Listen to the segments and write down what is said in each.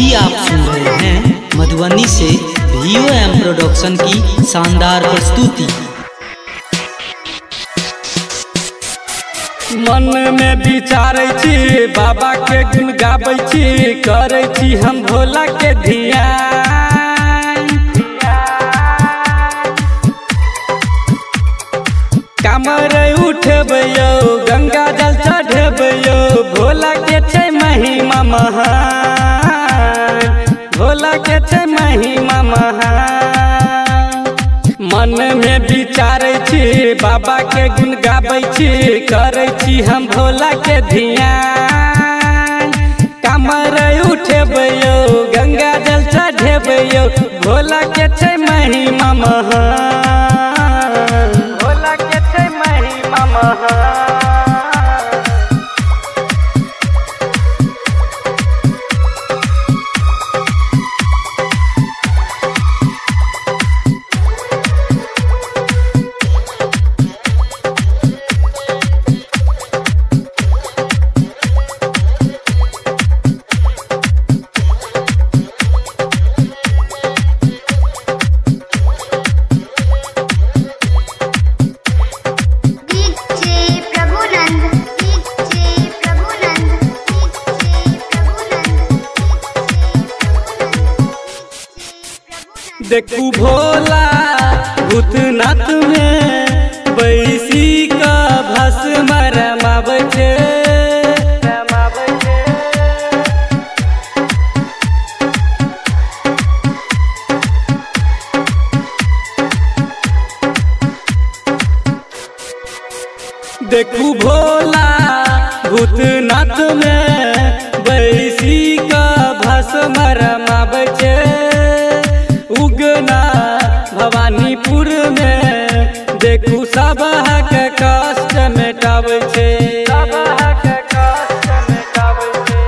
अभी आप सुन रहे हैं मधुबनी से VOM प्रोडक्शन की शानदार प्रस्तुति। मन में विचारै छी बाबा के गुण गाबै छी, करै छी हम भोला के ध्यान। कामर उठबै यौ, गंगा जल चढ़बै यौ, भोला के छै महिमा महान, भोला के छै महिमा महान। मन में विचारै छी बाबा के गुण गाबै छी, करै छी हम भोला के ध्यान। कामर उठबै यौ, गंगा जल चढ़बै यौ, भोला के छै महिमा महान, भोला के छै महिमा महान। देखू भोला भूतनाथ में बैसी का भस्म रमाबै छै, देखू भोला भूतनाथ में बैसी का भस्म रमाबै छै। उगना भवानीपुर में देखू सब के कष्ट मिटाबै छै, सब के कष्ट मिटाबै छै।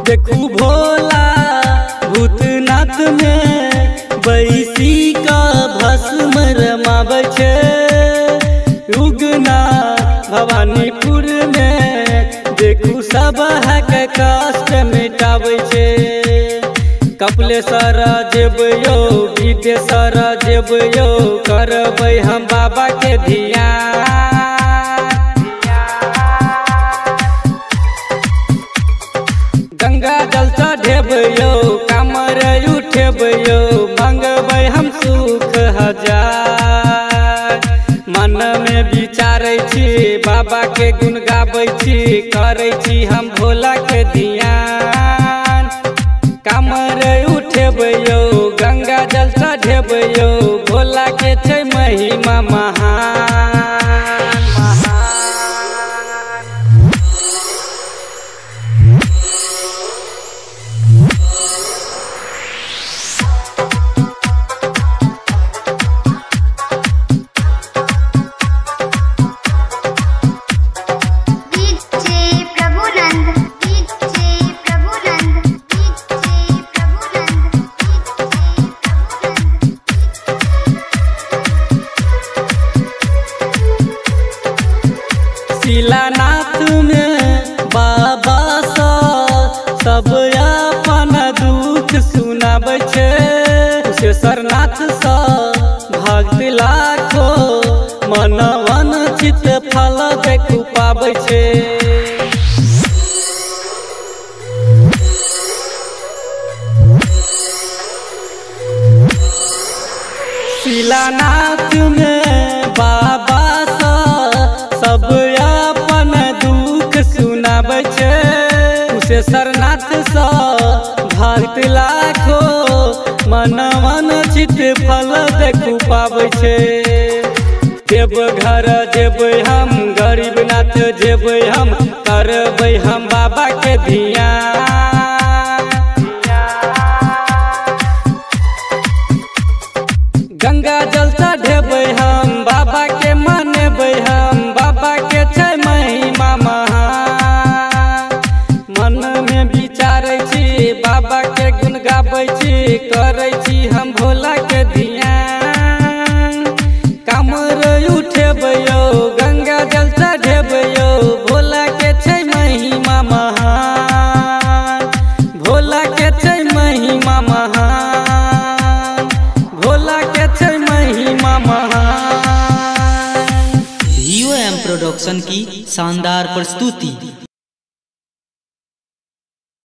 देखू भोला भूतनाथ में बैसी का भस्म रमाबै छै। उगना भवानीपुर में देखू सब के कष्ट मिटाबै छै। कपिलेश्वर जेबै यौ, विदेश्वर जेबै यौ, करबै हम बाबा के ध्यान। गंगा जल चढ़ेबै यौ, कामर उठेबै यौ, मंगबै हम सुख हजार। मन में विचारै छी बाबा के गुण गाबै छी, करै छी हम भोला के ध्यान। कामर उठेबै यौ, गंगा जल चढ़ेबै यौ, भोला के छै महिमा महान। शिलानाथ में बाबा सब अपन दुख सुनाबै छै। कुशेश्वरनाथ भक्त लाखो मनवन चित फल देखू पाबै छै। शिलानाथ में बाबा सब अपन दुख सुनाबै छै। कुशेश्वरनाथ भक्त लाखो मनवन चित फल देखू पाबै छै। देवघर जेबै हम, गरीबनाथ जेबै हम, करबै हम बाबा के ध्यान। गंगा जल चढ़ेबै हम, बाबा के मानेबै हम, बाबा के छै महिमा महान। मन में विचारै छी बाबा के गुण गाबै छी, करै छी हम भोला के ध्यान। कामर उठेबै यौ, गंगा जल चढ़ेबै यौ, प्रोडक्शन की शानदार प्रस्तुति।